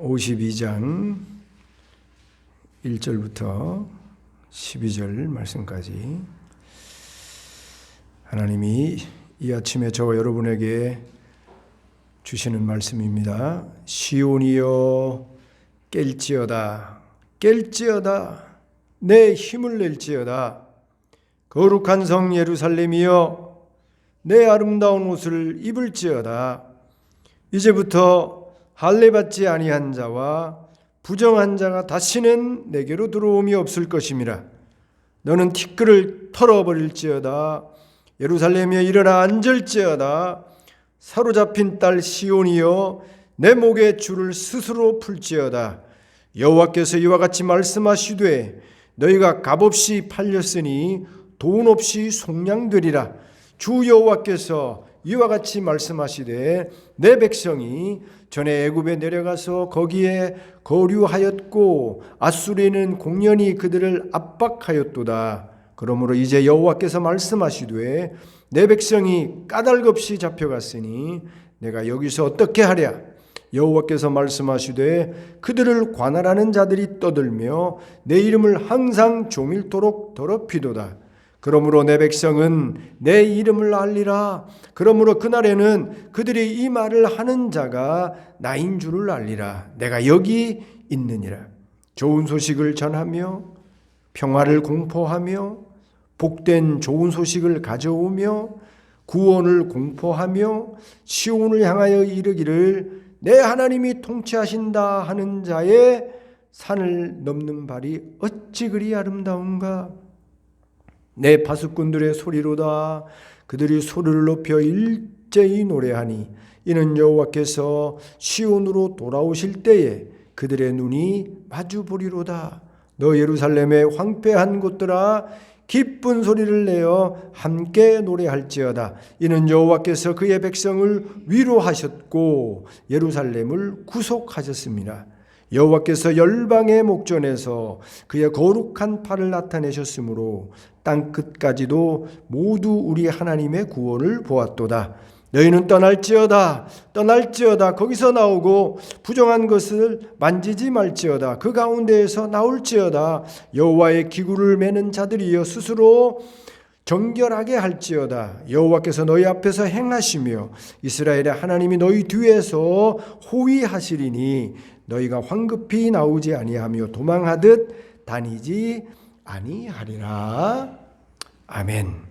52장 1절부터 12절 말씀까지 하나님이 이 아침에 저와 여러분에게 주시는 말씀입니다. 시온이여 깰지어다 깰지어다 내 힘을 낼지어다. 거룩한 성 예루살렘이여 내 아름다운 옷을 입을지어다. 이제부터 할례받지 아니한 자와 부정한 자가 다시는 내게로 들어옴이 없을 것임이라. 너는 티끌을 털어버릴지어다. 예루살렘이여 일어나 앉을지어다. 사로잡힌 딸 시온이여 내 목에 줄을 스스로 풀지어다. 여호와께서 이와 같이 말씀하시되 너희가 값없이 팔렸으니 돈 없이 속량되리라. 주 여호와께서 이와 같이 말씀하시되 내 백성이 전에 애굽에 내려가서 거기에 거류하였고 아수르는 공연히 그들을 압박하였도다. 그러므로 이제 여호와께서 말씀하시되 내 백성이 까닭없이 잡혀갔으니 내가 여기서 어떻게 하랴. 여호와께서 말씀하시되 그들을 관할하는 자들이 떠들며 내 이름을 항상 종일토록 더럽히도다. 그러므로 내 백성은 내 이름을 알리라. 그러므로 그날에는 그들이 이 말을 하는 자가 나인 줄을 알리라. 내가 여기 있느니라. 좋은 소식을 전하며 평화를 공포하며 복된 좋은 소식을 가져오며 구원을 공포하며 시온을 향하여 이르기를 내 하나님이 통치하신다 하는 자의 산을 넘는 발이 어찌 그리 아름다운가. 내 파수꾼들의 소리로다. 그들이 소리를 높여 일제히 노래하니 이는 여호와께서 시온으로 돌아오실 때에 그들의 눈이 마주보리로다. 너 예루살렘의 황폐한 곳들아 기쁜 소리를 내어 함께 노래할지어다. 이는 여호와께서 그의 백성을 위로하셨고 예루살렘을 구속하셨습니다. 여호와께서 열방의 목전에서 그의 거룩한 팔을 나타내셨으므로 땅 끝까지도 모두 우리 하나님의 구원을 보았도다. 너희는 떠날지어다 떠날지어다. 거기서 나오고 부정한 것을 만지지 말지어다. 그 가운데에서 나올지어다. 여호와의 기구를 매는 자들이여 스스로 정결하게 할지어다. 여호와께서 너희 앞에서 행하시며 이스라엘의 하나님이 너희 뒤에서 호위하시리니 너희가 황급히 나오지 아니하며 도망하듯 다니지 아니하리라. 아멘.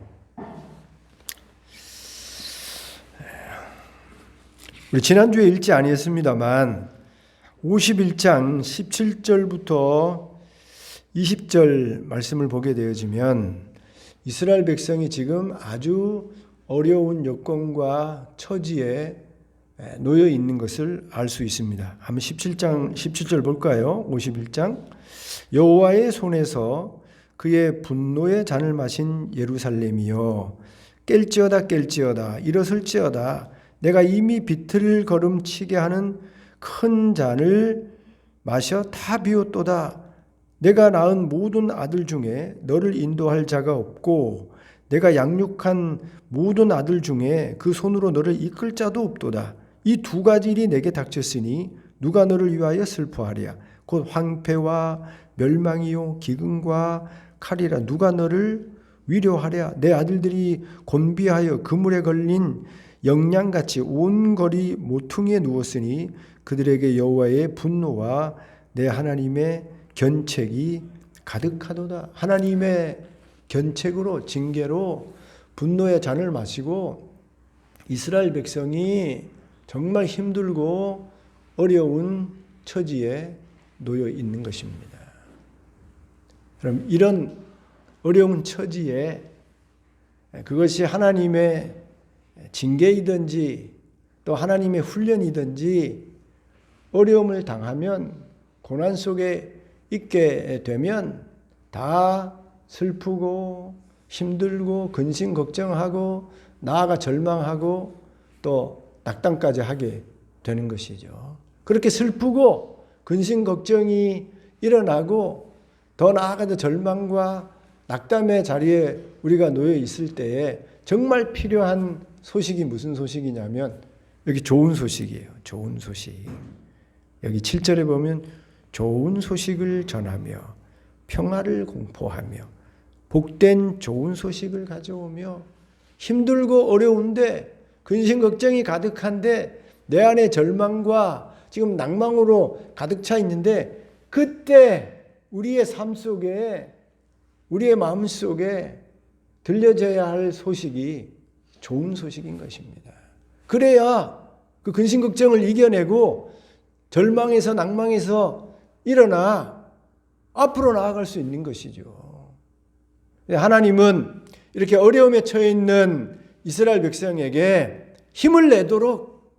우리 지난주에 읽지 아니했습니다만 51장 17절부터 20절 말씀을 보게 되어지면 이스라엘 백성이 지금 아주 어려운 여건과 처지에 놓여 있는 것을 알 수 있습니다. 한번 17장 17절 볼까요? 51장 여호와의 손에서 그의 분노의 잔을 마신 예루살렘이여 깰지어다 깰지어다 일어설지어다. 내가 이미 비틀 걸음치게 하는 큰 잔을 마셔 다 비웠도다. 내가 낳은 모든 아들 중에 너를 인도할 자가 없고 내가 양육한 모든 아들 중에 그 손으로 너를 이끌 자도 없도다. 이 두 가지 일이 내게 닥쳤으니 누가 너를 위하여 슬퍼하랴. 곧 황폐와 멸망이요 기근과 칼이라. 누가 너를 위로하랴. 내 아들들이 곤비하여 그물에 걸린 영양같이 온 거리 모퉁이에 누웠으니 그들에게 여호와의 분노와 내 하나님의 견책이 가득하도다. 하나님의 견책으로 징계로 분노의 잔을 마시고 이스라엘 백성이 정말 힘들고 어려운 처지에 놓여 있는 것입니다. 그럼 이런 어려운 처지에 그것이 하나님의 징계이든지 또 하나님의 훈련이든지 어려움을 당하면 고난 속에 있게 되면 다 슬프고 힘들고 근심 걱정하고 나아가 절망하고 또 낙담까지 하게 되는 것이죠. 그렇게 슬프고 근심 걱정이 일어나고 더 나아가서 절망과 낙담의 자리에 우리가 놓여 있을 때에 정말 필요한 소식이 무슨 소식이냐면 여기 좋은 소식이에요. 좋은 소식. 여기 7절에 보면 좋은 소식을 전하며 평화를 공포하며 복된 좋은 소식을 가져오며 힘들고 어려운데 근심 걱정이 가득한데 내 안에 절망과 지금 낭망으로 가득 차 있는데 그때 우리의 삶 속에 우리의 마음 속에 들려져야 할 소식이 좋은 소식인 것입니다. 그래야 그 근심 걱정을 이겨내고 절망에서 낭망에서 일어나 앞으로 나아갈 수 있는 것이죠. 하나님은 이렇게 어려움에 처해 있는 이스라엘 백성에게 힘을 내도록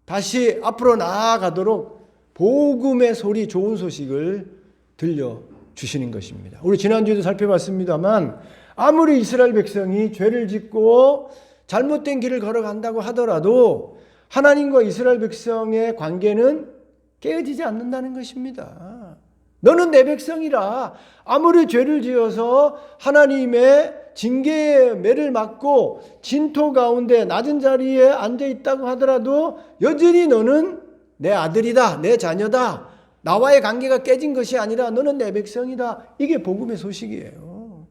다시 앞으로 나아가도록 복음의 소리, 좋은 소식을 들려주시는 것입니다. 우리 지난주에도 살펴봤습니다만 아무리 이스라엘 백성이 죄를 짓고 잘못된 길을 걸어간다고 하더라도 하나님과 이스라엘 백성의 관계는 깨어지지 않는다는 것입니다. 너는 내 백성이라. 아무리 죄를 지어서 하나님의 징계의 매를 맞고 진토 가운데 낮은 자리에 앉아 있다고 하더라도 여전히 너는 내 아들이다, 내 자녀다. 나와의 관계가 깨진 것이 아니라 너는 내 백성이다. 이게 복음의 소식이에요.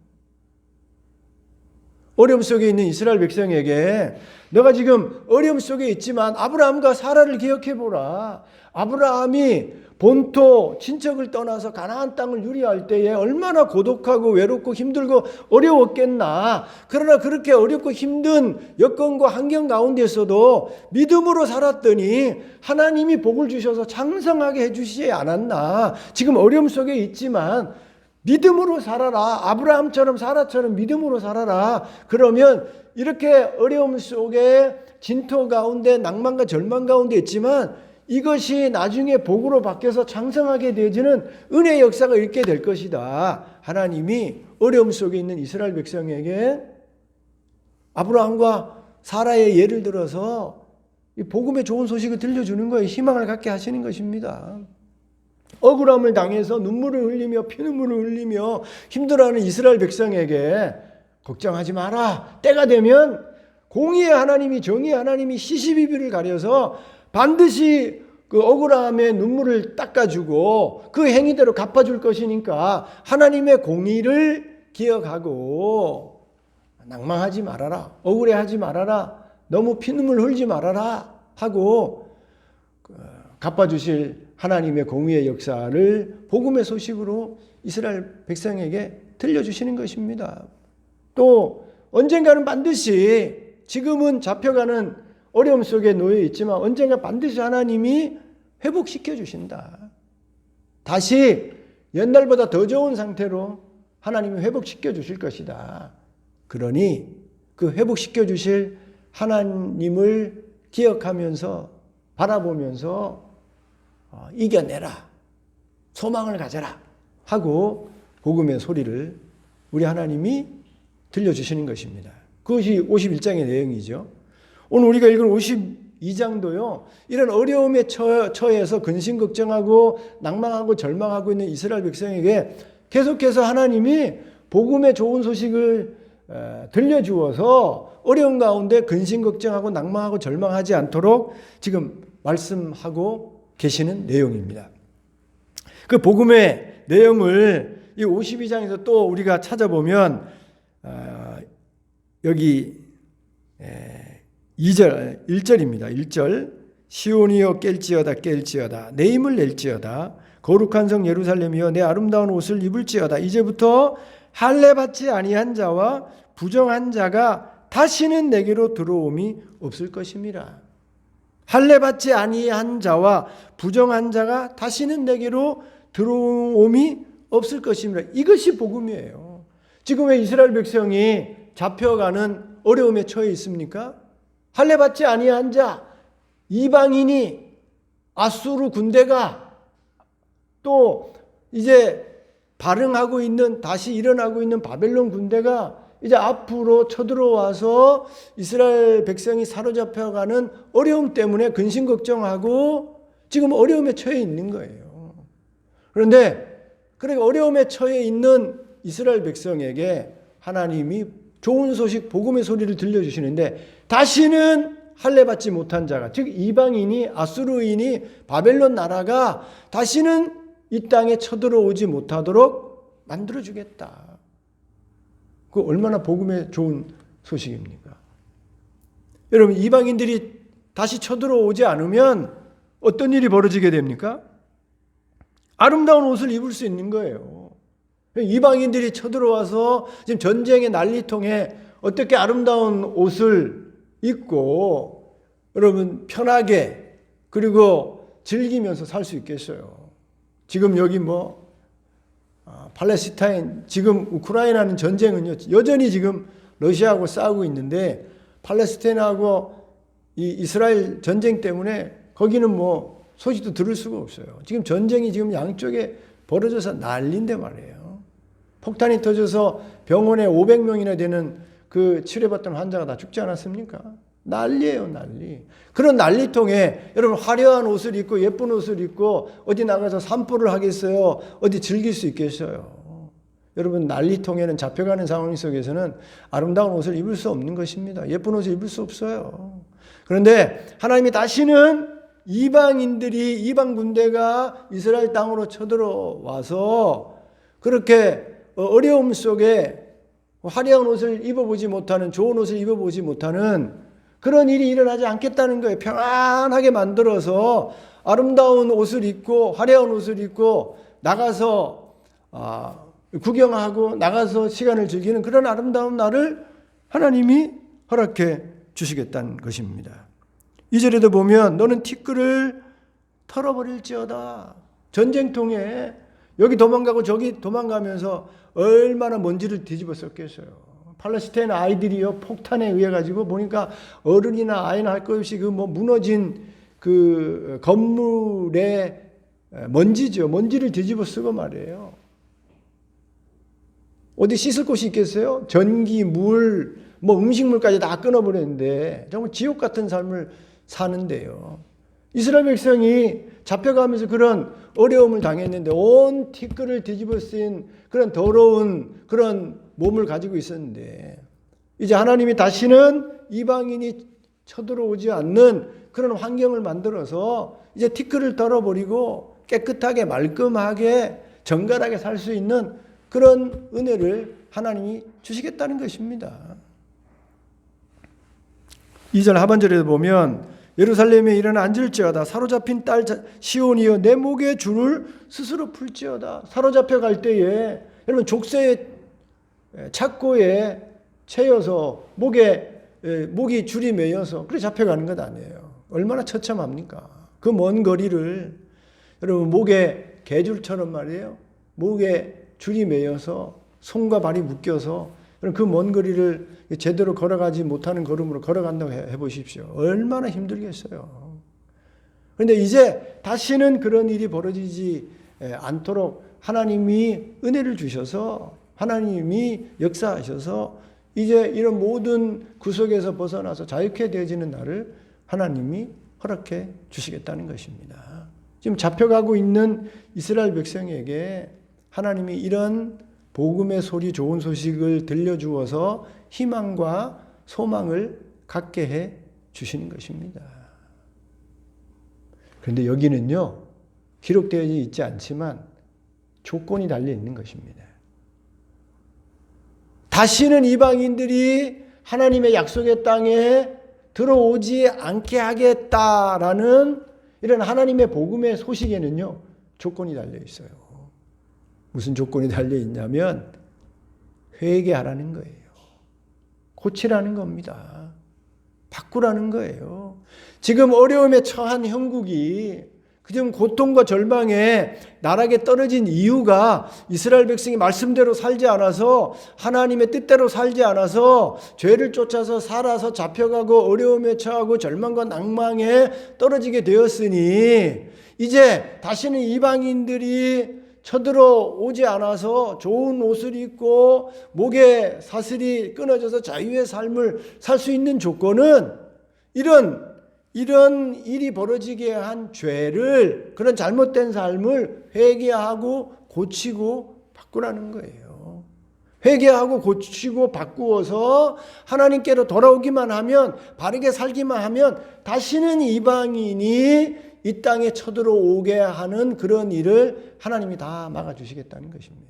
어려움 속에 있는 이스라엘 백성에게 너가 지금 어려움 속에 있지만 아브라함과 사라를 기억해보라. 아브라함이 본토 친척을 떠나서 가나안 땅을 유리할 때에 얼마나 고독하고 외롭고 힘들고 어려웠겠나. 그러나 그렇게 어렵고 힘든 여건과 환경 가운데서도 믿음으로 살았더니 하나님이 복을 주셔서 장성하게 해주시지 않았나. 지금 어려움 속에 있지만 믿음으로 살아라. 아브라함처럼 사라처럼 믿음으로 살아라. 그러면 이렇게 어려움 속에 진토 가운데 낭만과 절망 가운데 있지만 이것이 나중에 복으로 바뀌어서 장성하게 되어지는 은혜의 역사가 있게 될 것이다. 하나님이 어려움 속에 있는 이스라엘 백성에게 아브라함과 사라의 예를 들어서 이 복음의 좋은 소식을 들려주는 거예요. 희망을 갖게 하시는 것입니다. 억울함을 당해서 눈물을 흘리며 피눈물을 흘리며 힘들어하는 이스라엘 백성에게 걱정하지 마라. 때가 되면 공의의 하나님이 정의의 하나님이 시시비비를 가려서 반드시 그 억울함의 눈물을 닦아주고 그 행위대로 갚아줄 것이니까 하나님의 공의를 기억하고 낭망하지 말아라. 억울해하지 말아라. 너무 피눈물 흘리지 말아라 하고 갚아주실 하나님의 공의의 역사를 복음의 소식으로 이스라엘 백성에게 들려주시는 것입니다. 또 언젠가는 반드시 지금은 잡혀가는 어려움 속에 놓여 있지만 언젠가 반드시 하나님이 회복시켜 주신다. 다시 옛날보다 더 좋은 상태로 하나님이 회복시켜 주실 것이다. 그러니 그 회복시켜 주실 하나님을 기억하면서 바라보면서 이겨내라. 소망을 가져라. 하고 복음의 소리를 우리 하나님이 들려주시는 것입니다. 그것이 51장의 내용이죠. 오늘 우리가 읽은 52장도요. 이런 어려움에 처해서 근심 걱정하고 낭망하고 절망하고 있는 이스라엘 백성에게 계속해서 하나님이 복음의 좋은 소식을 들려주어서 어려운 가운데 근심 걱정하고 낭망하고 절망하지 않도록 지금 말씀하고 계시는 내용입니다. 그 복음의 내용을 이 52장에서 또 우리가 찾아보면 여기 1절입니다. 1절 시온이여 깰지어다 내 힘을 낼지어다 거룩한 성 예루살렘이여 내 아름다운 옷을 입을지어다. 이제부터 할례받지 아니한 자와 부정한 자가 다시는 내게로 들어옴이 없을 것임이라. 할례받지 아니한 자와 부정한 자가 다시는 내게로 들어옴이 없을 것임이라. 이것이 복음이에요. 지금의 이스라엘 백성이 잡혀가는 어려움에 처해 있습니까? 할례받지 아니한 자, 이방인이 아수르 군대가 또 이제 발흥하고 있는 다시 일어나고 있는 바벨론 군대가 이제 앞으로 쳐들어와서 이스라엘 백성이 사로잡혀가는 어려움 때문에 근심 걱정하고 지금 어려움에 처해 있는 거예요. 그런데 그렇게 어려움에 처해 있는 이스라엘 백성에게 하나님이 좋은 소식, 복음의 소리를 들려주시는데 다시는 할례받지 못한 자가, 즉 이방인이, 아수르인이, 바벨론 나라가 다시는 이 땅에 쳐들어오지 못하도록 만들어주겠다. 그 얼마나 복음에 좋은 소식입니까? 여러분, 이방인들이 다시 쳐들어오지 않으면 어떤 일이 벌어지게 됩니까? 아름다운 옷을 입을 수 있는 거예요. 이방인들이 쳐들어와서 지금 전쟁의 난리통에 어떻게 아름다운 옷을 입고 여러분 편하게 그리고 즐기면서 살 수 있겠어요? 지금 여기 팔레스타인, 지금 우크라이나는 전쟁은요, 여전히 지금 러시아하고 싸우고 있는데 팔레스타인하고 이 이스라엘 전쟁 때문에 거기는 소식도 들을 수가 없어요. 지금 전쟁이 지금 양쪽에 벌어져서 난리인데 말이에요. 폭탄이 터져서 병원에 500명이나 되는 그 치료받던 환자가 다 죽지 않았습니까? 난리예요, 난리. 그런 난리통에 여러분 화려한 옷을 입고 예쁜 옷을 입고 어디 나가서 산보를 하겠어요? 어디 즐길 수 있겠어요? 여러분, 난리통에는 잡혀가는 상황 속에서는 아름다운 옷을 입을 수 없는 것입니다. 예쁜 옷을 입을 수 없어요. 그런데 하나님이 다시는 이방인들이, 이방 군대가 이스라엘 땅으로 쳐들어와서 그렇게 어려움 속에 화려한 옷을 입어보지 못하는, 좋은 옷을 입어보지 못하는 그런 일이 일어나지 않겠다는 거예요. 평안하게 만들어서 아름다운 옷을 입고 화려한 옷을 입고 나가서 구경하고 나가서 시간을 즐기는 그런 아름다운 날을 하나님이 허락해 주시겠다는 것입니다. 2절에도 보면 너는 티끌을 털어버릴지어다. 전쟁통에 여기 도망가고 저기 도망가면서 얼마나 먼지를 뒤집어 썼겠어요. 팔레스타인 아이들이요, 폭탄에 의해 가지고 보니까 어른이나 아이나 할 것 없이 무너진 그 건물에 먼지죠. 먼지를 뒤집어 쓰고 말이에요. 어디 씻을 곳이 있겠어요? 전기, 물, 음식물까지 다 끊어버렸는데 정말 지옥 같은 삶을 사는데요. 이스라엘 백성이 잡혀가면서 그런 어려움을 당했는데 온 티끌을 뒤집어 쓴 그런 더러운 그런 몸을 가지고 있었는데 이제 하나님이 다시는 이방인이 쳐들어오지 않는 그런 환경을 만들어서 이제 티끌을 털어버리고 깨끗하게 말끔하게 정갈하게 살 수 있는 그런 은혜를 하나님이 주시겠다는 것입니다. 2절 하반절에 보면 예루살렘에 이르러 앉을지어다. 사로잡힌 딸 시온이여 내 목의 줄을 스스로 풀지어다. 사로잡혀 갈 때에 여러분 족쇄의 착고에 채여서 목이 줄이 매여서 그래 잡혀가는 것 아니에요. 얼마나 처참합니까? 그 먼 거리를 여러분 목에 개줄처럼 말이에요. 목에 줄이 매여서 손과 발이 묶여서 그 먼 거리를 제대로 걸어가지 못하는 걸음으로 걸어간다고 해보십시오. 얼마나 힘들겠어요. 그런데 이제 다시는 그런 일이 벌어지지 않도록 하나님이 은혜를 주셔서 하나님이 역사하셔서 이제 이런 모든 구속에서 벗어나서 자유케 되어지는 날을 하나님이 허락해 주시겠다는 것입니다. 지금 잡혀가고 있는 이스라엘 백성에게 하나님이 이런 복음의 소리, 좋은 소식을 들려주어서 희망과 소망을 갖게 해 주시는 것입니다. 그런데 여기는요, 기록되어 있지 않지만 조건이 달려 있는 것입니다. 다시는 이방인들이 하나님의 약속의 땅에 들어오지 않게 하겠다라는 이런 하나님의 복음의 소식에는요, 조건이 달려 있어요. 무슨 조건이 달려 있냐면 회개하라는 거예요. 고치라는 겁니다. 바꾸라는 거예요. 지금 어려움에 처한 형국이 지금 고통과 절망에 나락에 떨어진 이유가 이스라엘 백성이 말씀대로 살지 않아서 하나님의 뜻대로 살지 않아서 죄를 쫓아서 살아서 잡혀가고 어려움에 처하고 절망과 낭망에 떨어지게 되었으니 이제 다시는 이방인들이 쳐들어오지 않아서 좋은 옷을 입고 목에 사슬이 끊어져서 자유의 삶을 살 수 있는 조건은 이런 일이 벌어지게 한 죄를, 그런 잘못된 삶을 회개하고 고치고 바꾸라는 거예요. 회개하고 고치고 바꾸어서 하나님께로 돌아오기만 하면, 바르게 살기만 하면 다시는 이방인이 이 땅에 쳐들어오게 하는 그런 일을 하나님이 다 막아주시겠다는 것입니다.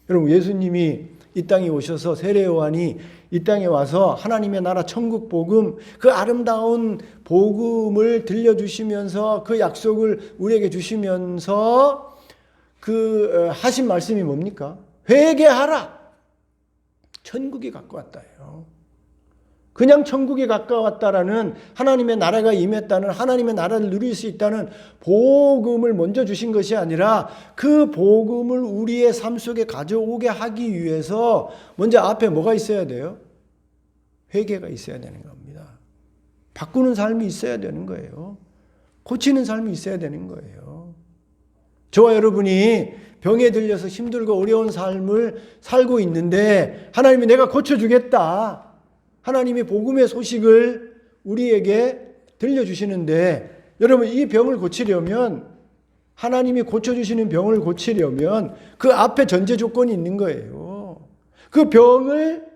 여러분, 예수님이 이 땅에 오셔서, 세례 요한이 이 땅에 와서 하나님의 나라 천국 복음, 그 아름다운 복음을 들려주시면서 그 약속을 우리에게 주시면서 하신 말씀이 뭡니까? 회개하라. 천국이 가까웠다요. 그냥 천국이 가까웠다라는, 하나님의 나라가 임했다는, 하나님의 나라를 누릴 수 있다는 복음을 먼저 주신 것이 아니라 그 복음을 우리의 삶 속에 가져오게 하기 위해서 먼저 앞에 뭐가 있어야 돼요? 회개가 있어야 되는 겁니다. 바꾸는 삶이 있어야 되는 거예요. 고치는 삶이 있어야 되는 거예요. 저와 여러분이 병에 들려서 힘들고 어려운 삶을 살고 있는데 하나님이 내가 고쳐주겠다. 하나님이 복음의 소식을 우리에게 들려주시는데, 여러분, 이 병을 고치려면, 하나님이 고쳐주시는 병을 고치려면 그 앞에 전제 조건이 있는 거예요. 그 병을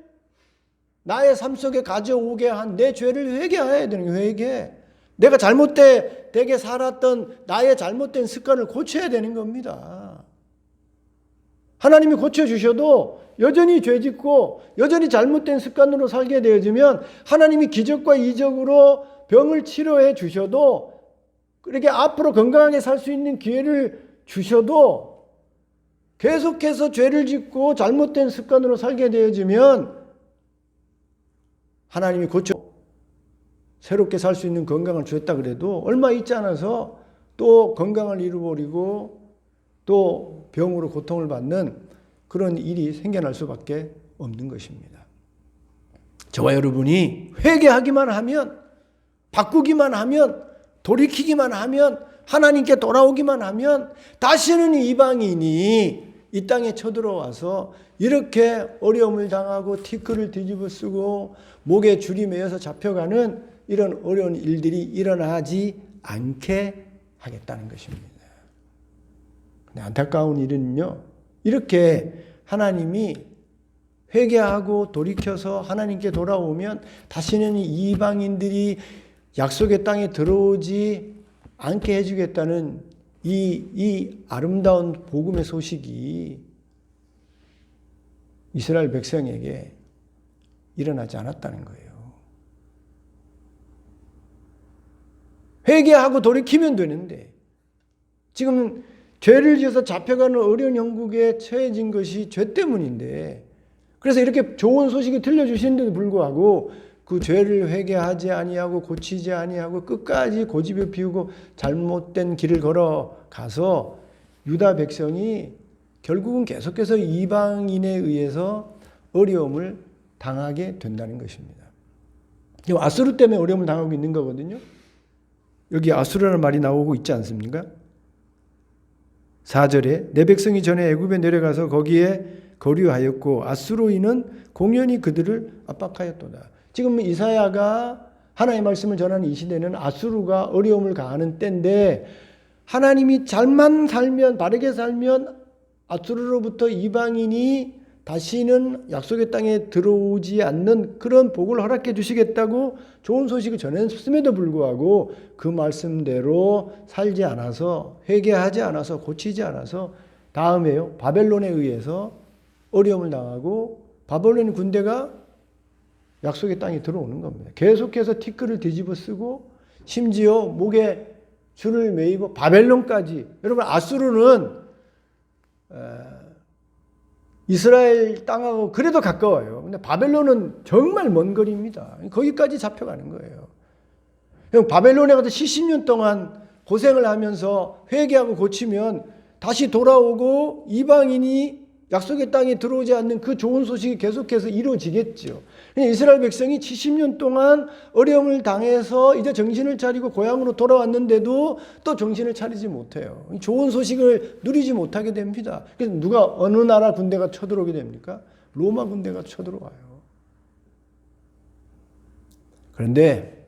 나의 삶 속에 가져오게 한 내 죄를 회개해야 되는 거예요. 회개. 내가 잘못되게 살았던 나의 잘못된 습관을 고쳐야 되는 겁니다. 하나님이 고쳐주셔도 여전히 죄짓고 여전히 잘못된 습관으로 살게 되어지면, 하나님이 기적과 이적으로 병을 치료해 주셔도, 그렇게 앞으로 건강하게 살 수 있는 기회를 주셔도 계속해서 죄를 짓고 잘못된 습관으로 살게 되어지면, 하나님이 고쳐 새롭게 살 수 있는 건강을 주셨다 그래도 얼마 있지 않아서 또 건강을 잃어버리고 또 병으로 고통을 받는 그런 일이 생겨날 수밖에 없는 것입니다. 저와 여러분이 회개하기만 하면, 바꾸기만 하면, 돌이키기만 하면, 하나님께 돌아오기만 하면 다시는 이방인이 이 땅에 쳐들어와서 이렇게 어려움을 당하고 티끌을 뒤집어 쓰고 목에 줄이 매여서 잡혀가는 이런 어려운 일들이 일어나지 않게 하겠다는 것입니다. 근데 안타까운 일은요, 이렇게 하나님이 회개하고 돌이켜서 하나님께 돌아오면 다시는 이방인들이 약속의 땅에 들어오지 않게 해주겠다는 이 아름다운 복음의 소식이 이스라엘 백성에게 일어나지 않았다는 거예요. 회개하고 돌이키면 되는데, 지금 죄를 지어서 잡혀가는 어려운 형국에 처해진 것이 죄 때문인데, 그래서 이렇게 좋은 소식이 들려주시는데도 불구하고 그 죄를 회개하지 아니하고 고치지 아니하고 끝까지 고집을 피우고 잘못된 길을 걸어가서 유다 백성이 결국은 계속해서 이방인에 의해서 어려움을 당하게 된다는 것입니다. 아수르 때문에 어려움을 당하고 있는 거거든요. 여기 아수르라는 말이 나오고 있지 않습니까? 4절에 내 백성이 전에 애굽에 내려가서 거기에 거류하였고 아수르인은 공연히 그들을 압박하였도다. 지금 이사야가 하나님의 말씀을 전하는 이 시대는 아수르가 어려움을 가하는 때인데, 하나님이 잘만 살면, 바르게 살면 아수르로부터 이방인이 다시는 약속의 땅에 들어오지 않는 그런 복을 허락해 주시겠다고 좋은 소식을 전했음에도 불구하고 그 말씀대로 살지 않아서, 회개하지 않아서, 고치지 않아서 다음에요, 바벨론에 의해서 어려움을 당하고 바벨론 군대가 약속의 땅에 들어오는 겁니다. 계속해서 티끌을 뒤집어 쓰고 심지어 목에 줄을 매이고 바벨론까지. 여러분, 아수르는 이스라엘 땅하고 그래도 가까워요. 근데 바벨론은 정말 먼 거리입니다. 거기까지 잡혀가는 거예요. 바벨론에 가서 70년 동안 고생을 하면서 회개하고 고치면 다시 돌아오고 이방인이 약속의 땅에 들어오지 않는 그 좋은 소식이 계속해서 이루어지겠죠. 이스라엘 백성이 70년 동안 어려움을 당해서 이제 정신을 차리고 고향으로 돌아왔는데도 또 정신을 차리지 못해요. 좋은 소식을 누리지 못하게 됩니다. 그래서 어느 나라 군대가 쳐들어오게 됩니까? 로마 군대가 쳐들어와요. 그런데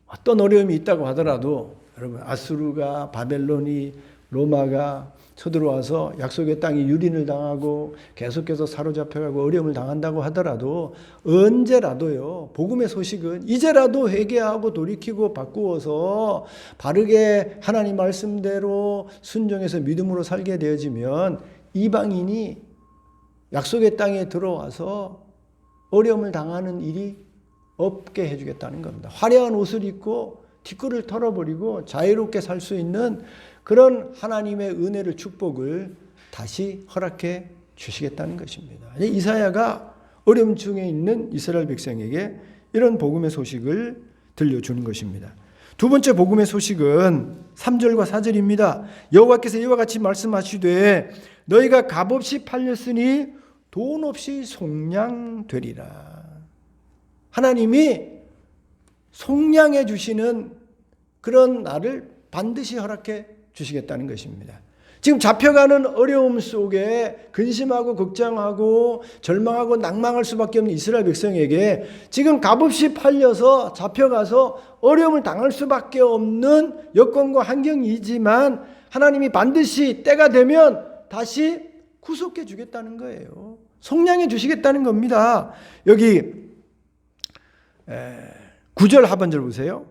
어떤 어려움이 있다고 하더라도 여러분, 아수르가, 바벨론이, 로마가 쳐들어와서 약속의 땅에 유린을 당하고 계속해서 사로잡혀가고 어려움을 당한다고 하더라도 언제라도요, 복음의 소식은 이제라도 회개하고 돌이키고 바꾸어서 바르게 하나님 말씀대로 순종해서 믿음으로 살게 되어지면 이방인이 약속의 땅에 들어와서 어려움을 당하는 일이 없게 해주겠다는 겁니다. 화려한 옷을 입고 티끌을 털어버리고 자유롭게 살 수 있는 그런 하나님의 은혜를, 축복을 다시 허락해 주시겠다는 것입니다. 이사야가 어려움 중에 있는 이스라엘 백성에게 이런 복음의 소식을 들려주는 것입니다. 두 번째 복음의 소식은 3절과 4절입니다. 여호와께서 이와 같이 말씀하시되 너희가 값없이 팔렸으니 돈 없이 속량되리라. 하나님이 속량해 주시는 그런 날을 반드시 허락해 주시겠다는 것입니다. 지금 잡혀가는 어려움 속에 근심하고 걱정하고 절망하고 낭망할 수밖에 없는 이스라엘 백성에게 지금 값없이 팔려서 잡혀가서 어려움을 당할 수밖에 없는 여건과 환경이지만 하나님이 반드시 때가 되면 다시 구속해 주겠다는 거예요. 속량해 주시겠다는 겁니다. 여기 9절 하반절 보세요.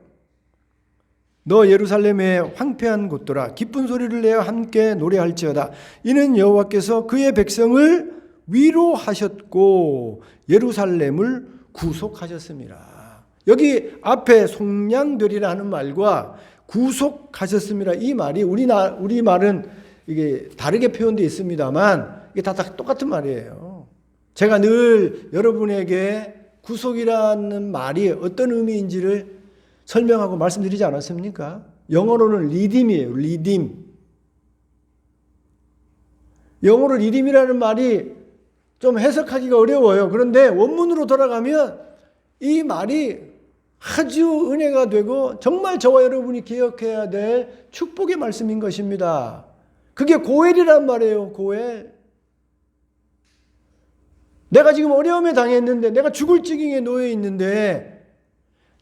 너 예루살렘의 황폐한 곳들아 기쁜 소리를 내어 함께 노래할지어다. 이는 여호와께서 그의 백성을 위로하셨고 예루살렘을 구속하셨습니다. 여기 앞에 속량되리라 하는 말과 구속하셨습니다. 이 말이 우리 말은 이게 다르게 표현되어 있습니다만 이게 다 똑같은 말이에요. 제가 늘 여러분에게 구속이라는 말이 어떤 의미인지를 설명하고 말씀드리지 않았습니까? 영어로는 리딤이에요. 리딤. 영어로 리딤이라는 말이 좀 해석하기가 어려워요. 그런데 원문으로 돌아가면 이 말이 아주 은혜가 되고 정말 저와 여러분이 기억해야 될 축복의 말씀인 것입니다. 그게 고엘이란 말이에요. 고엘. 내가 지금 어려움에 당했는데, 내가 죽을 지경에 놓여 있는데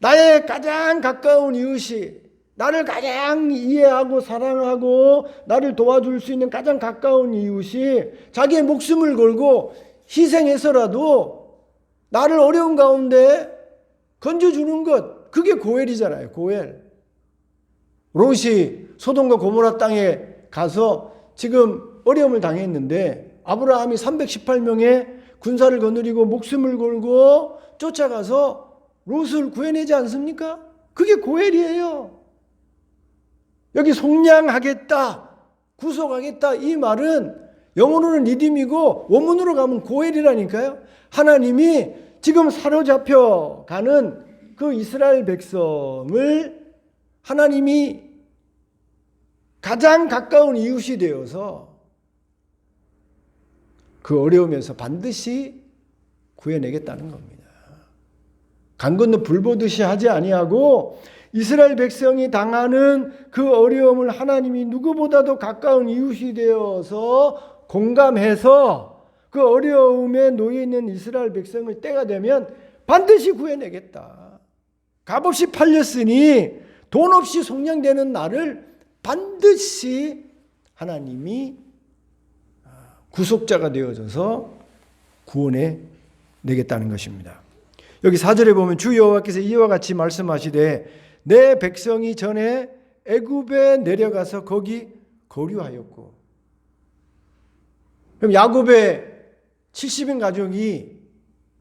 나의 가장 가까운 이웃이, 나를 가장 이해하고 사랑하고 나를 도와줄 수 있는 가장 가까운 이웃이 자기의 목숨을 걸고 희생해서라도 나를 어려운 가운데 건져주는 것, 그게 고엘이잖아요. 고엘. 롯이 소돔과 고모라 땅에 가서 지금 어려움을 당했는데 아브라함이 318명의 군사를 거느리고 목숨을 걸고 쫓아가서 롯을 구해내지 않습니까? 그게 고엘이에요. 여기 속량하겠다, 구속하겠다, 이 말은 영어로는 리딤이고 원문으로 가면 고엘이라니까요. 하나님이 지금 사로잡혀 가는 그 이스라엘 백성을 하나님이 가장 가까운 이웃이 되어서 그 어려움에서 반드시 구해내겠다는 겁니다. 강 건너 불 보듯이 하지 아니하고 이스라엘 백성이 당하는 그 어려움을 하나님이 누구보다도 가까운 이웃이 되어서 공감해서 그 어려움에 놓여 있는 이스라엘 백성을 때가 되면 반드시 구해내겠다. 값없이 팔렸으니 돈 없이 속량되는 날을 반드시 하나님이 구속자가 되어져서 구원해 내겠다는 것입니다. 여기 4절에 보면 주 여호와께서 이와 같이 말씀하시되 내 백성이 전에 애굽에 내려가서 거기 거류하였고. 그럼 야곱의 70인 가족이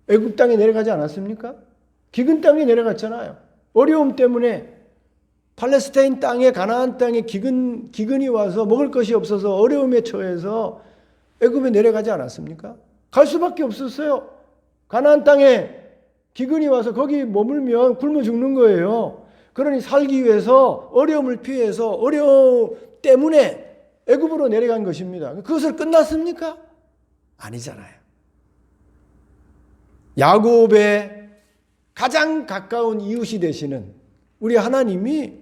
애굽 땅에 내려가지 않았습니까? 기근 땅에 내려갔잖아요. 어려움 때문에 팔레스타인 땅에, 가나안 땅에 기근이 와서 먹을 것이 없어서 어려움에 처해서 애굽에 내려가지 않았습니까? 갈 수밖에 없었어요. 가나안 땅에 기근이 와서 거기 머물면 굶어 죽는 거예요. 그러니 살기 위해서 어려움을 피해서 어려움 때문에 애굽으로 내려간 것입니다. 그것을 끝났습니까? 아니잖아요. 야곱의 가장 가까운 이웃이 되시는 우리 하나님이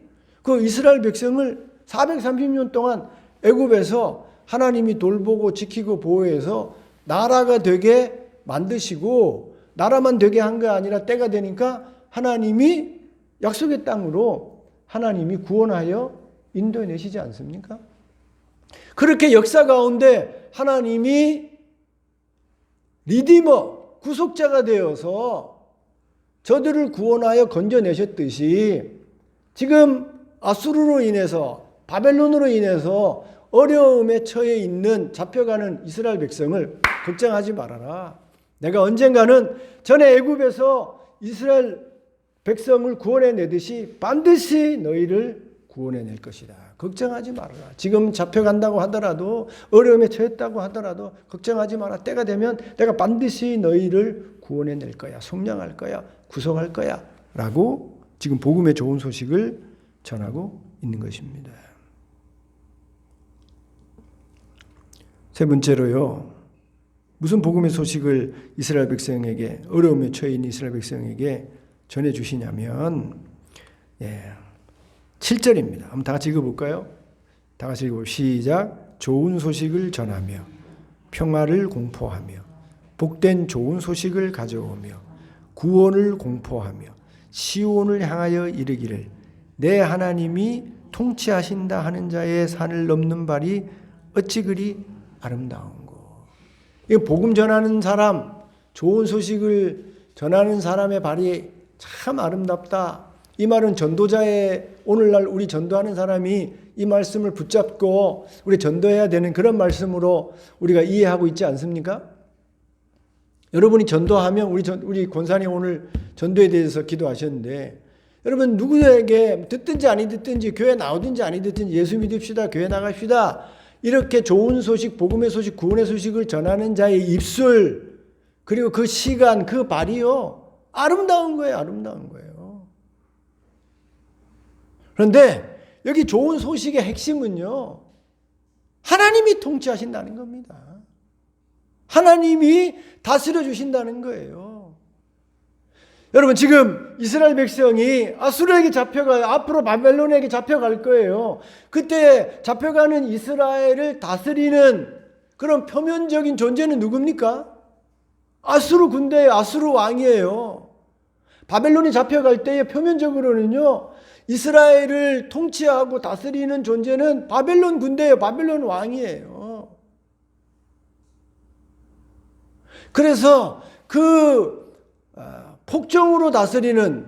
그 이스라엘 백성을 430년 동안 애굽에서 하나님이 돌보고 지키고 보호해서 나라가 되게 만드시고 나라만 되게 한 게 아니라 때가 되니까 하나님이 약속의 땅으로 하나님이 구원하여 인도해 내시지 않습니까? 그렇게 역사 가운데 하나님이 리디머, 구속자가 되어서 저들을 구원하여 건져내셨듯이 지금 아수르로 인해서, 바벨론으로 인해서 어려움에 처해 있는 잡혀가는 이스라엘 백성을 걱정하지 말아라. 내가 언젠가는 전에 애굽에서 이스라엘 백성을 구원해내듯이 반드시 너희를 구원해낼 것이다. 걱정하지 말아라. 지금 잡혀간다고 하더라도, 어려움에 처했다고 하더라도 걱정하지 마라. 때가 되면 내가 반드시 너희를 구원해낼 거야. 속량할 거야. 구속할 거야. 라고 지금 복음의 좋은 소식을 전하고 있는 것입니다. 세 번째로요. 무슨 복음의 소식을 이스라엘 백성에게, 어려움에 처해 있는 이스라엘 백성에게 전해주시냐면 7절입니다. 한번 다 같이 읽어볼까요? 다 같이 읽어볼까요? 시작. 좋은 소식을 전하며 평화를 공포하며 복된 좋은 소식을 가져오며 구원을 공포하며 시온을 향하여 이르기를 내 하나님이 통치하신다 하는 자의 산을 넘는 발이 어찌 그리 아름다운고. 이 복음 전하는 사람, 좋은 소식을 전하는 사람의 발이 참 아름답다. 이 말은 전도자의, 오늘날 우리 전도하는 사람이 이 말씀을 붙잡고 우리 전도해야 되는 그런 말씀으로 우리가 이해하고 있지 않습니까? 여러분이 전도하면 우리 권사님 오늘 전도에 대해서 기도하셨는데, 여러분 누구에게 듣든지 아니 듣든지, 교회 나오든지 아니 듣든지 예수 믿읍시다, 교회 나갑시다, 이렇게 좋은 소식, 복음의 소식, 구원의 소식을 전하는 자의 입술, 그리고 그 시간, 그 발이요, 아름다운 거예요. 아름다운 거예요. 그런데 여기 좋은 소식의 핵심은요, 하나님이 통치하신다는 겁니다. 하나님이 다스려 주신다는 거예요. 여러분 지금 이스라엘 백성이 아수르에게 잡혀가요. 앞으로 바벨론에게 잡혀갈 거예요. 그때 잡혀가는 이스라엘을 다스리는 그런 표면적인 존재는 누굽니까? 아수르 군대의 아수르 왕이에요. 바벨론이 잡혀갈 때에 표면적으로는요, 이스라엘을 통치하고 다스리는 존재는 바벨론 군대예요. 바벨론 왕이에요. 그래서 그 폭정으로 다스리는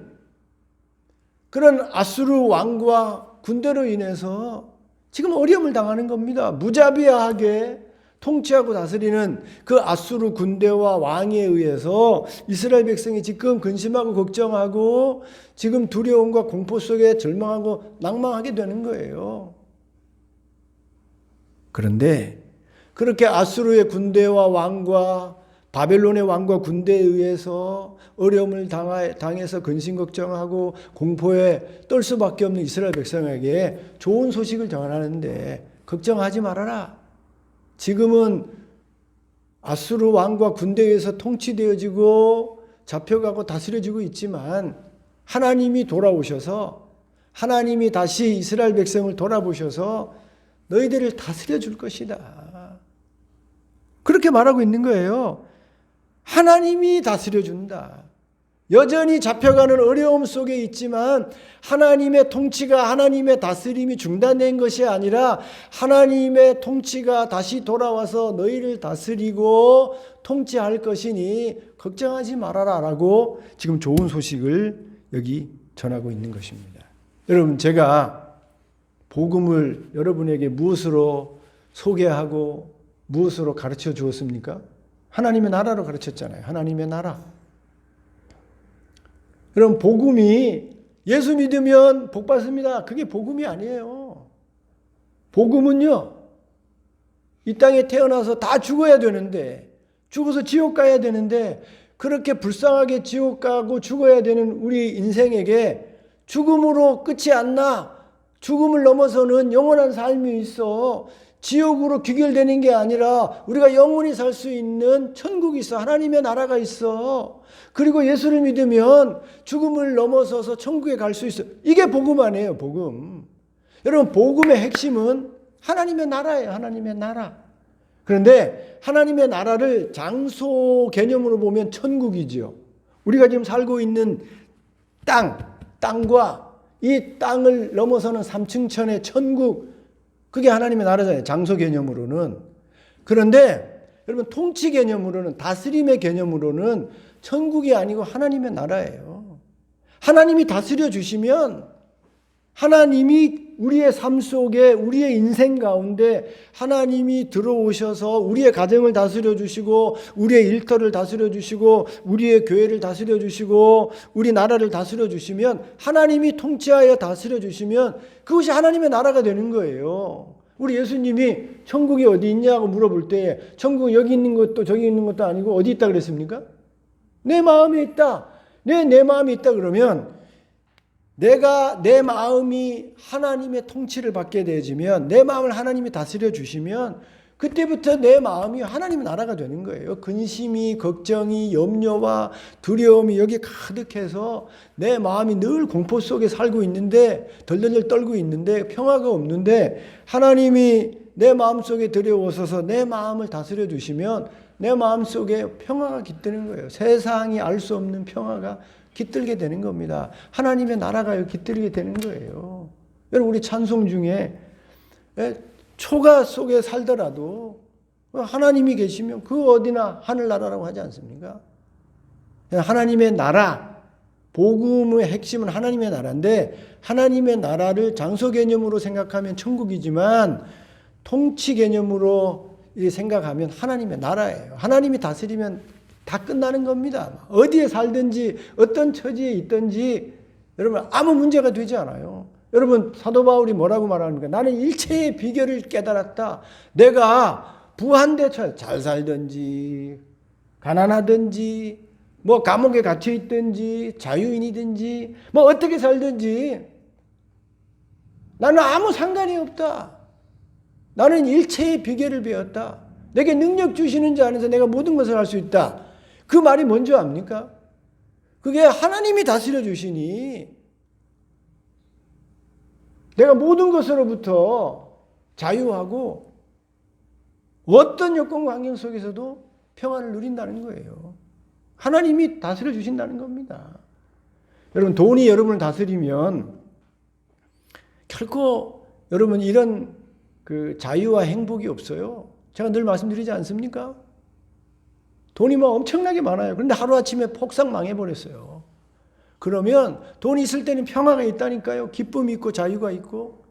그런 아수르 왕과 군대로 인해서 지금 어려움을 당하는 겁니다. 무자비하게 통치하고 다스리는 그 아수르 군대와 왕에 의해서 이스라엘 백성이 지금 근심하고 걱정하고 지금 두려움과 공포 속에 절망하고 낭망하게 되는 거예요. 그런데 그렇게 아수르의 군대와 왕과 바벨론의 왕과 군대에 의해서 어려움을 당해서 근심 걱정하고 공포에 떨 수밖에 없는 이스라엘 백성에게 좋은 소식을 전하는데, 걱정하지 말아라. 지금은 아수르 왕과 군대에 의해서 통치되어지고 잡혀가고 다스려지고 있지만 하나님이 돌아오셔서, 하나님이 다시 이스라엘 백성을 돌아보셔서 너희들을 다스려 줄 것이다. 그렇게 말하고 있는 거예요. 하나님이 다스려 준다. 여전히 잡혀가는 어려움 속에 있지만 하나님의 통치가, 하나님의 다스림이 중단된 것이 아니라 하나님의 통치가 다시 돌아와서 너희를 다스리고 통치할 것이니 걱정하지 말아라 라고 지금 좋은 소식을 여기 전하고 있는 것입니다. 여러분, 제가 복음을 여러분에게 무엇으로 소개하고 무엇으로 가르쳐 주었습니까? 하나님의 나라로 가르쳤잖아요. 하나님의 나라. 그럼 복음이 예수 믿으면 복 받습니다. 그게 복음이 아니에요. 복음은요, 이 땅에 태어나서 다 죽어야 되는데, 죽어서 지옥 가야 되는데, 그렇게 불쌍하게 지옥 가고 죽어야 되는 우리 인생에게 죽음으로 끝이 안 나. 죽음을 넘어서는 영원한 삶이 있어. 지옥으로 귀결되는 게 아니라 우리가 영원히 살 수 있는 천국이 있어. 하나님의 나라가 있어. 그리고 예수를 믿으면 죽음을 넘어서서 천국에 갈 수 있어. 이게 복음 아니에요, 복음. 여러분, 복음의 핵심은 하나님의 나라예요, 하나님의 나라. 그런데 하나님의 나라를 장소 개념으로 보면 천국이지요. 우리가 지금 살고 있는 땅과 이 땅을 넘어서는 삼층천의 천국, 그게 하나님의 나라잖아요. 장소 개념으로는. 그런데 여러분 통치 개념으로는, 다스림의 개념으로는 천국이 아니고 하나님의 나라예요. 하나님이 다스려 주시면, 하나님이 우리의 삶 속에, 우리의 인생 가운데 하나님이 들어오셔서 우리의 가정을 다스려 주시고, 우리의 일터를 다스려 주시고, 우리의 교회를 다스려 주시고, 우리 나라를 다스려 주시면, 하나님이 통치하여 다스려 주시면 그것이 하나님의 나라가 되는 거예요. 우리 예수님이 천국이 어디 있냐고 물어볼 때 천국은 여기 있는 것도 저기 있는 것도 아니고 어디 있다 그랬습니까? 내 마음에 있다. 내 마음에 있다 그러면, 내 마음이 하나님의 통치를 받게 되어지면, 내 마음을 하나님이 다스려 주시면 그때부터 내 마음이 하나님의 나라가 되는 거예요. 근심이, 걱정이, 염려와 두려움이 여기 가득해서 내 마음이 늘 공포 속에 살고 있는데, 덜덜덜 떨고 있는데 평화가 없는데, 하나님이 내 마음속에 들여오셔서 내 마음을 다스려 주시면 내 마음속에 평화가 깃드는 거예요. 세상이 알 수 없는 평화가 깃들게 되는 겁니다. 하나님의 나라가 깃들게 되는 거예요. 여러분 우리 찬송 중에 초가 속에 살더라도 하나님이 계시면 그 어디나 하늘나라라고 하지 않습니까? 하나님의 나라, 복음의 핵심은 하나님의 나라인데, 하나님의 나라를 장소 개념으로 생각하면 천국이지만 통치 개념으로 생각하면 하나님의 나라예요. 하나님이 다스리면 다 끝나는 겁니다. 어디에 살든지 어떤 처지에 있든지 여러분 아무 문제가 되지 않아요. 여러분 사도 바울이 뭐라고 말합니까? 나는 일체의 비결을 깨달았다. 내가 부한데 잘 살든지 가난하든지 뭐 감옥에 갇혀 있든지 자유인이든지 뭐 어떻게 살든지 나는 아무 상관이 없다. 나는 일체의 비결을 배웠다. 내게 능력 주시는 자 안에서 내가 모든 것을 할 수 있다. 그 말이 뭔지 압니까? 그게 하나님이 다스려 주시니 내가 모든 것으로부터 자유하고 어떤 여건과 환경 속에서도 평안을 누린다는 거예요. 하나님이 다스려 주신다는 겁니다. 여러분 돈이 여러분을 다스리면 결코 여러분 이런 그 자유와 행복이 없어요. 제가 늘 말씀드리지 않습니까? 돈이 뭐 엄청나게 많아요. 그런데 하루아침에 폭삭 망해버렸어요. 그러면 돈이 있을 때는 평화가 있다니까요. 기쁨이 있고 자유가 있고.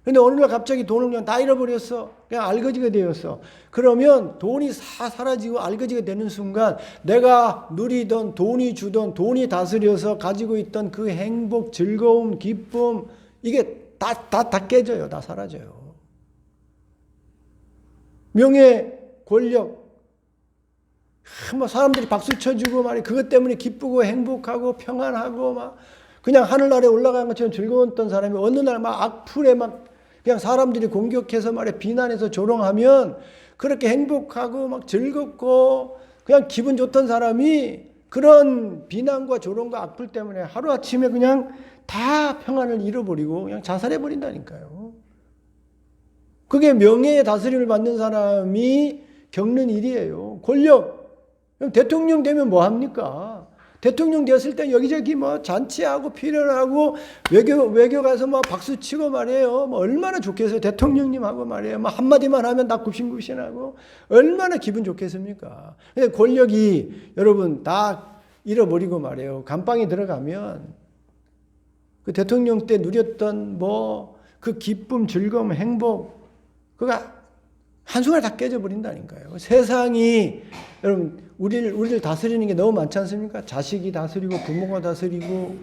그런데 어느 날 갑자기 돈을 그냥 다 잃어버렸어. 그냥 알거지가 되었어. 그러면 돈이 사라지고 알거지가 되는 순간 내가 누리던, 돈이 주던, 돈이 다스려서 가지고 있던 그 행복, 즐거움, 기쁨, 이게 다 깨져요. 다 사라져요. 명예, 권력, 뭐 사람들이 박수 쳐주고 말이 그것 때문에 기쁘고 행복하고 평안하고 막 그냥 하늘나라에 올라간 것처럼 즐거웠던 사람이 어느 날 막 악플에 막 그냥 사람들이 공격해서 말에 비난해서 조롱하면 그렇게 행복하고 막 즐겁고 그냥 기분 좋던 사람이 그런 비난과 조롱과 악플 때문에 하루아침에 그냥 다 평안을 잃어버리고 그냥 자살해버린다니까요. 그게 명예의 다스림을 받는 사람이 겪는 일이에요. 권력. 대통령 되면 뭐 합니까? 대통령 되었을 때 여기저기 뭐 잔치하고 필연하고 외교 가서 뭐 박수 치고 말이에요. 뭐 얼마나 좋겠어요. 대통령님하고 말이에요. 뭐 한마디만 하면 다 굽신굽신하고 얼마나 기분 좋겠습니까? 근데 권력이 여러분 다 잃어버리고 말이에요. 감방에 들어가면 그 대통령 때 누렸던 뭐 그 기쁨, 즐거움, 행복 그거 한순간에 다 깨져버린다니까요. 세상이 여러분 우리를 다스리는 게 너무 많지 않습니까? 자식이 다스리고 부모가 다스리고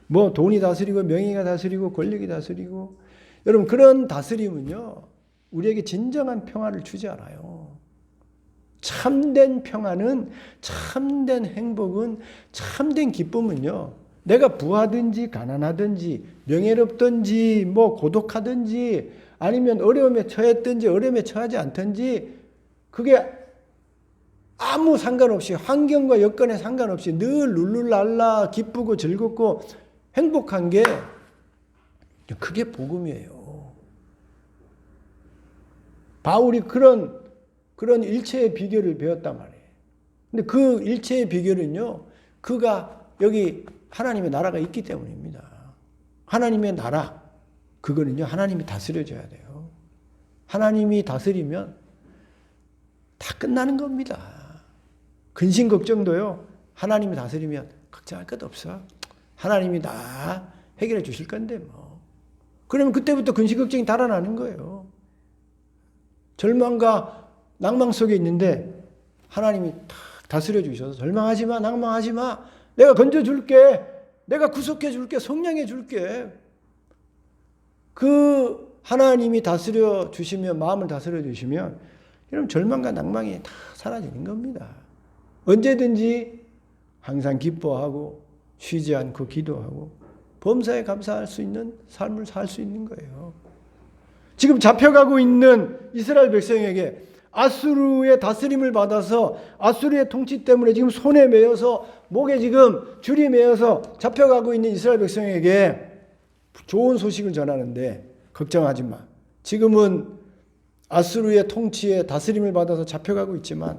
뭐 돈이 다스리고 명예가 다스리고 권력이 다스리고 여러분 그런 다스림은요 우리에게 진정한 평화를 주지 않아요. 참된 평화는 참된 행복은 참된 기쁨은요 내가 부하든지 가난하든지 명예롭든지 뭐 고독하든지 아니면 어려움에 처했든지 어려움에 처하지 않든지 그게 아무 상관없이 환경과 여건에 상관없이 늘 룰루랄라 기쁘고 즐겁고 행복한 게 그게 복음이에요. 바울이 그런 일체의 비결을 배웠단 말이에요. 근데 그 일체의 비결은요 그가 여기 하나님의 나라가 있기 때문입니다. 하나님의 나라 그거는요 하나님이 다스려줘야 돼요. 하나님이 다스리면 다 끝나는 겁니다. 근심 걱정도요. 하나님이 다스리면 걱정할 것 없어. 하나님이 다 해결해 주실 건데 뭐. 그러면 그때부터 근심 걱정이 달아나는 거예요. 절망과 낭망 속에 있는데 하나님이 다 다스려 주셔서 절망하지 마, 낭망하지 마. 내가 건져줄게. 내가 구속해 줄게. 성령해 줄게. 그 하나님이 다스려 주시면, 마음을 다스려 주시면 여러분 절망과 낭망이 다 사라지는 겁니다. 언제든지 항상 기뻐하고 쉬지 않고 기도하고 범사에 감사할 수 있는 삶을 살 수 있는 거예요. 지금 잡혀가고 있는 이스라엘 백성에게 아수르의 다스림을 받아서 아수르의 통치 때문에 지금 손에 매여서 목에 지금 줄이 매여서 잡혀가고 있는 이스라엘 백성에게 좋은 소식을 전하는데 걱정하지 마. 지금은 아수르의 통치에 다스림을 받아서 잡혀가고 있지만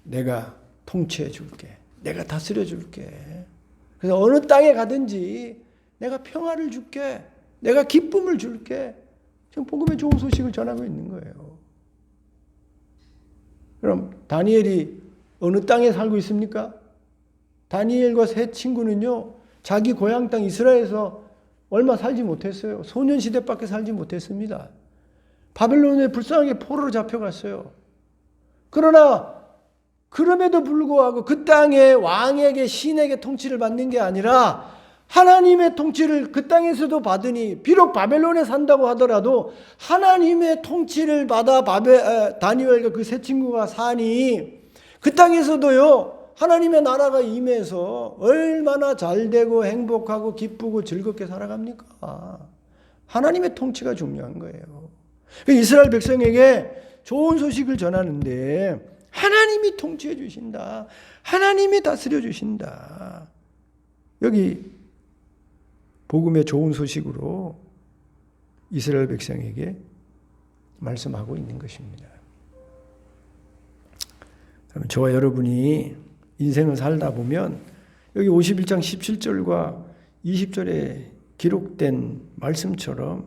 내가 통치해 줄게. 내가 다스려 줄게. 그래서 어느 땅에 가든지 내가 평화를 줄게. 내가 기쁨을 줄게. 지금 복음의 좋은 소식을 전하고 있는 거예요. 그럼 다니엘이 어느 땅에 살고 있습니까? 다니엘과 세 친구는요. 자기 고향 땅 이스라엘에서 얼마 살지 못했어요. 소년시대밖에 살지 못했습니다. 바벨론에 불쌍하게 포로로 잡혀갔어요. 그러나 그럼에도 불구하고 그 땅의 왕에게 신에게 통치를 받는 게 아니라 하나님의 통치를 그 땅에서도 받으니 비록 바벨론에 산다고 하더라도 하나님의 통치를 받아 다니엘과 그 세 친구가 사니 그 땅에서도요 하나님의 나라가 임해서 얼마나 잘되고 행복하고 기쁘고 즐겁게 살아갑니까? 하나님의 통치가 중요한 거예요. 이스라엘 백성에게 좋은 소식을 전하는데 하나님이 통치해 주신다. 하나님이 다스려 주신다. 여기 복음의 좋은 소식으로 이스라엘 백성에게 말씀하고 있는 것입니다. 그럼 저와 여러분이 인생을 살다 보면 여기 51장 17절과 20절에 기록된 말씀처럼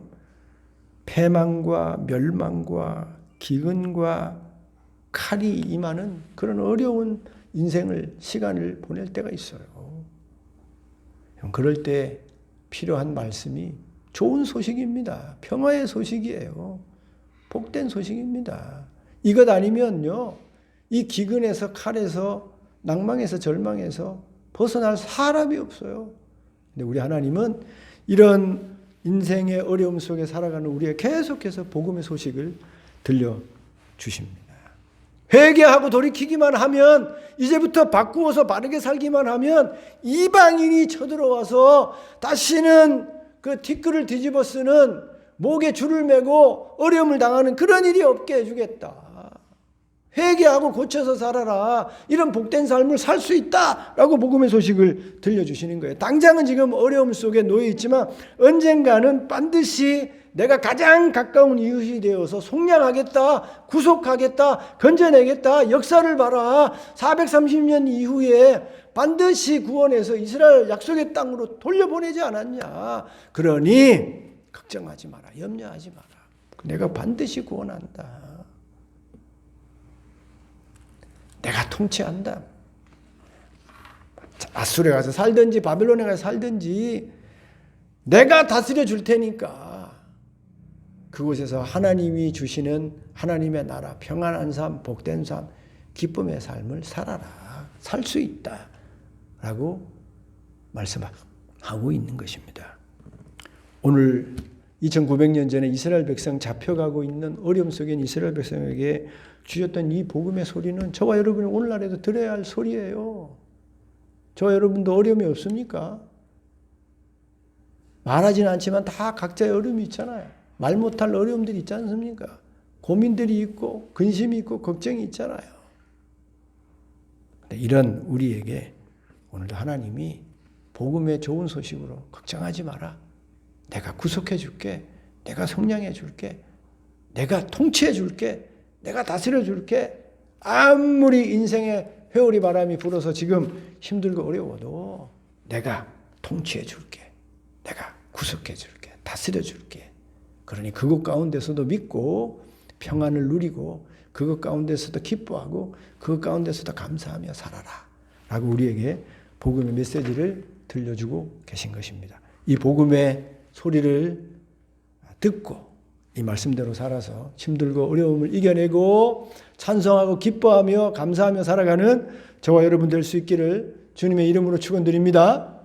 패망과 멸망과 기근과 칼이 임하는 그런 어려운 인생을 시간을 보낼 때가 있어요. 그럴 때 필요한 말씀이 좋은 소식입니다. 평화의 소식이에요. 복된 소식입니다. 이것 아니면요, 이 기근에서 칼에서 낭망에서 절망에서 벗어날 사람이 없어요. 근데 우리 하나님은 이런 인생의 어려움 속에 살아가는 우리에게 계속해서 복음의 소식을 들려주십니다. 회개하고 돌이키기만 하면, 이제부터 바꾸어서 바르게 살기만 하면 이방인이 쳐들어와서 다시는 그 티끌을 뒤집어 쓰는 목에 줄을 매고 어려움을 당하는 그런 일이 없게 해주겠다. 회개하고 고쳐서 살아라. 이런 복된 삶을 살 수 있다라고 복음의 소식을 들려주시는 거예요. 당장은 지금 어려움 속에 놓여 있지만 언젠가는 반드시 내가 가장 가까운 이웃이 되어서 속량하겠다, 구속하겠다, 건져내겠다, 역사를 봐라. 430년 이후에 반드시 구원해서 이스라엘 약속의 땅으로 돌려보내지 않았냐. 그러니 걱정하지 마라, 염려하지 마라. 내가 반드시 구원한다. 내가 통치한다. 아수르에 가서 살든지 바벨론에 가서 살든지 내가 다스려 줄 테니까 그곳에서 하나님이 주시는 하나님의 나라, 평안한 삶, 복된 삶, 기쁨의 삶을 살아라. 살 수 있다. 라고 말씀하고 있는 것입니다. 오늘 2900년 전에 이스라엘 백성 잡혀가고 있는 어려움 속에 있는 이스라엘 백성에게 주셨던 이 복음의 소리는 저와 여러분이 오늘날에도 들어야 할 소리예요. 저와 여러분도 어려움이 없습니까? 말하지는 않지만 다 각자의 어려움이 있잖아요. 말 못할 어려움들이 있지 않습니까? 고민들이 있고 근심이 있고 걱정이 있잖아요. 이런 우리에게 오늘도 하나님이 복음의 좋은 소식으로 걱정하지 마라. 내가 구속해 줄게. 내가 성량해 줄게. 내가 통치해 줄게. 내가 다스려 줄게. 아무리 인생에 회오리 바람이 불어서 지금 힘들고 어려워도 내가 통치해 줄게. 내가 구속해 줄게. 다스려 줄게. 그러니 그곳 가운데서도 믿고 평안을 누리고 그것 가운데서도 기뻐하고 그것 가운데서도 감사하며 살아라 라고 우리에게 복음의 메시지를 들려주고 계신 것입니다. 이 복음의 소리를 듣고 이 말씀대로 살아서 힘들고 어려움을 이겨내고 찬송하고 기뻐하며 감사하며 살아가는 저와 여러분 될 수 있기를 주님의 이름으로 축원드립니다.